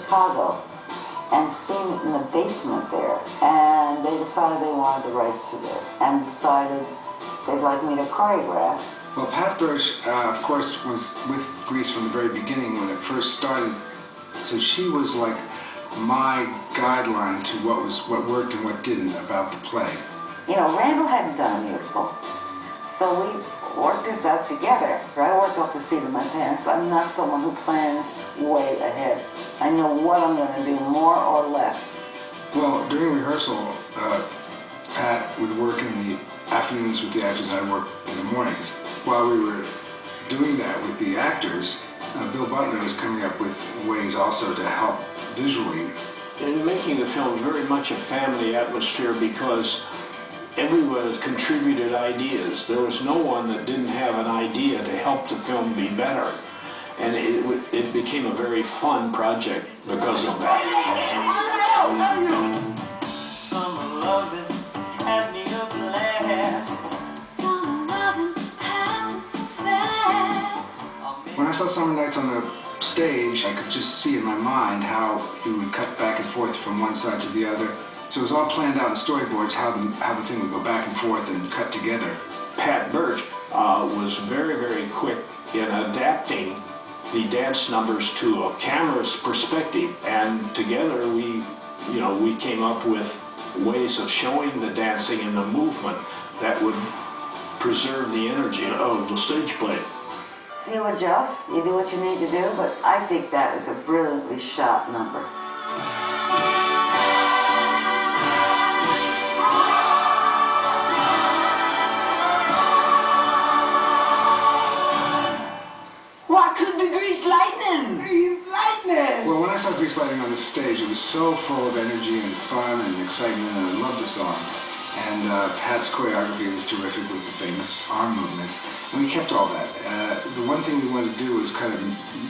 Chicago and seen it in the basement there. And they decided they wanted the rights to this and decided they'd like me to choreograph. Well, Pat Birch, of course, was with Grease from the very beginning when it first started. So she was like my guideline to what worked and what didn't about the play. You know, Randall hadn't done a musical, so we worked this out together. I worked off the seat of my pants. I'm not someone who plans way ahead. I know what I'm going to do, more or less. Well, during rehearsal, Pat would work in the afternoons with the actors and I'd work in the mornings. While we were doing that with the actors, Bill Butler was coming up with ways also to help visually. In making the film very much a family atmosphere because everyone contributed ideas. There was no one that didn't have an idea to help the film be better. And it became a very fun project because of that. Summer loving had me up last. Summer loving happened so fast. When I saw Summer Nights on the stage, I could just see in my mind how he would cut back and forth from one side to the other. So it was all planned out in storyboards how the thing would go back and forth and cut together. Pat Birch was very, very quick in adapting the dance numbers to a camera's perspective, and together we came up with ways of showing the dancing and the movement that would preserve the energy of the stage play. So you adjust, you do what you need to do, but I think that is a brilliantly shot number. Why could be Grease Lightning? Grease Lightning! Well, when I saw Grease Lightning on the stage, it was so full of energy and fun and excitement, and I loved the song. And Pat's choreography was terrific with the famous arm movements, and we kept all that. The one thing we wanted to do was kind of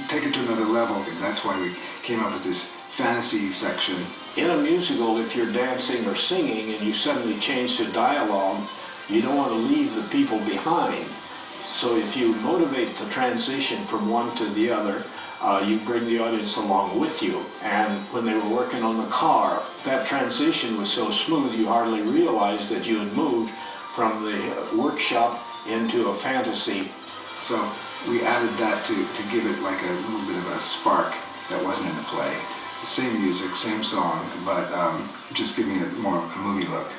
take it to another level, and that's why we came up with this fantasy section. In a musical, if you're dancing or singing and you suddenly change to dialogue, you don't want to leave the people behind. So if you motivate the transition from one to the other, you bring the audience along with you. And when they were working on the car, that transition was so smooth you hardly realized that you had moved from the workshop into a fantasy. So we added that to give it like a little bit of a spark that wasn't in the play. Same music, same song, but just giving it more a movie look.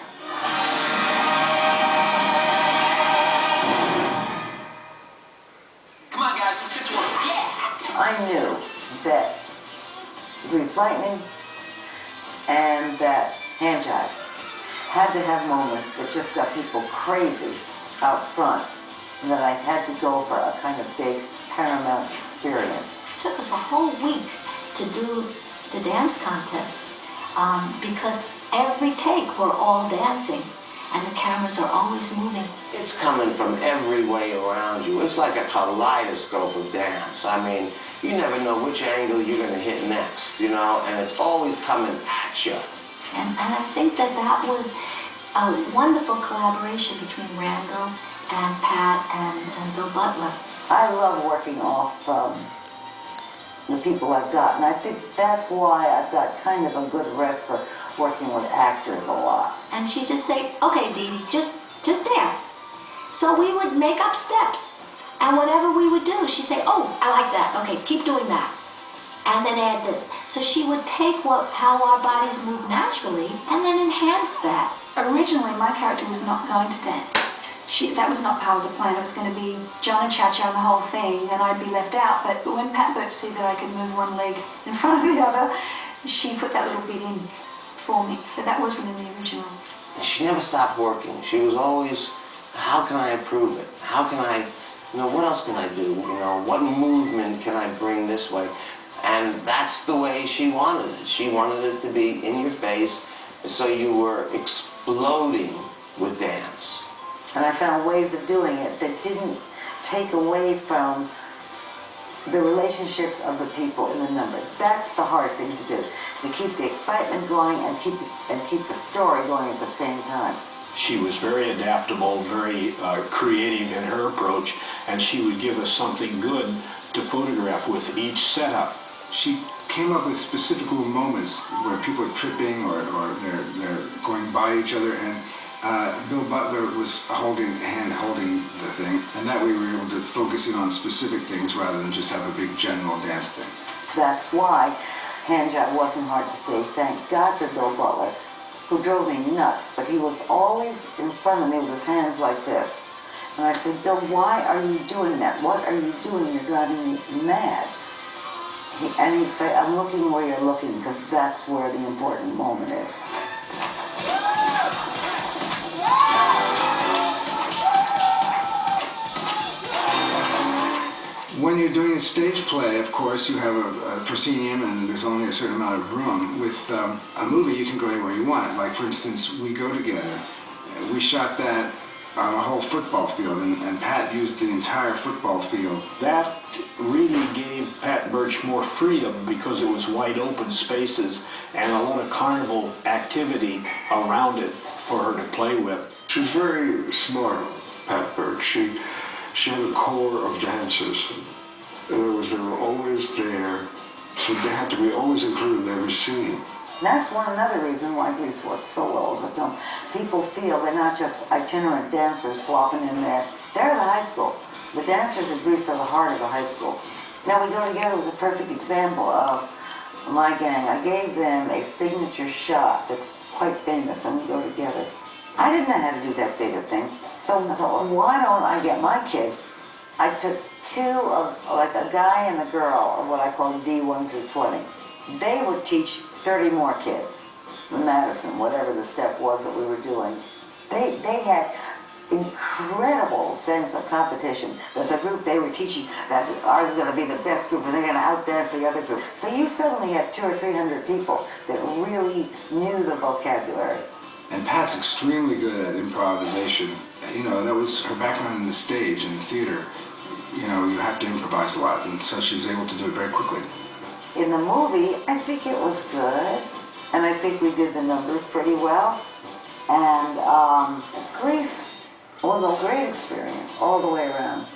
Come on, guys, let's get to work. Yeah! I knew that Grease Lightning and that Hand Jive had to have moments that just got people crazy out front, and that I had to go for a kind of big Paramount experience. It took us a whole week to do the dance contest because every take we're all dancing and the cameras are always moving. It's coming from every way around you. It's like a kaleidoscope of dance. I mean, you never know which angle you're going to hit next, you know, and it's always coming at you. And I think that was a wonderful collaboration between Randall and Pat and Bill Butler. I love working off the people I've got, and I think that's why I've got kind of a good rep for working with actors a lot. And she'd just say, okay, Dee Dee, just dance. So we would make up steps, and whatever we would do, she'd say, oh, I like that, okay, keep doing that. And then add this. So she would take how our bodies move naturally and then enhance that. Originally, my character was not going to dance. That was not part of the plan. It was going to be John and Cha-Cha and the whole thing, and I'd be left out. But when Pat Birch said that I could move one leg in front of the other, she put that little bit in for me. But that wasn't in the original. And she never stopped working. She was always, how can I improve it? How can I, what else can I do? What movement can I bring this way? And that's the way she wanted it. She wanted it to be in your face, so you were exploding with dance. And I found ways of doing it that didn't take away from the relationships of the people in the number. That's the hard thing to do, to keep the excitement going and keep the story going at the same time. She was very adaptable, very creative in her approach, and she would give us something good to photograph with each setup. She came up with specific little moments where people are tripping or they're going by each other, and Bill Butler was holding the thing, and that way we were able to focus in on specific things rather than just have a big general dance thing. That's why hand jive wasn't hard to stage. Thank God for Bill Butler, who drove me nuts, but he was always in front of me with his hands like this. And I'd say, Bill, why are you doing that? What are you doing? You're driving me mad. And he'd say, I'm looking where you're looking, because that's where the important moment is. When you're doing a stage play, of course, you have a proscenium and there's only a certain amount of room. With a movie, you can go anywhere you want. Like, for instance, We Go Together. We shot that on a whole football field, and Pat used the entire football field. That really gave Pat Birch more freedom because it was wide open spaces and a lot of carnival activity around it for her to play with. She's very smart, Pat Birch. She had a core of dancers. In other words, they were always there, so they had to be always included in every scene. That's another reason why Grease works so well as a film. People feel they're not just itinerant dancers flopping in there. They're the high school. The dancers at Grease are the heart of the high school. Now, We Go Together was a perfect example of my gang. I gave them a signature shot that's quite famous, and We Go Together. I didn't know how to do that big a thing, so I thought, well, why don't I get my kids? I took two of, like a guy and a girl, of what I call D1 through 20. They would teach 30 more kids in Madison, whatever the step was that we were doing. They had incredible sense of competition, that the group they were teaching, ours is going to be the best group, and they're going to outdance the other group. So you suddenly had 200 or 300 people that really knew the vocabulary. And Pat's extremely good at improvisation. You know, that was her background in the stage and the theater. You know, you have to improvise a lot, and so she was able to do it very quickly. In the movie, I think it was good, and I think we did the numbers pretty well. And Grease was a great experience all the way around.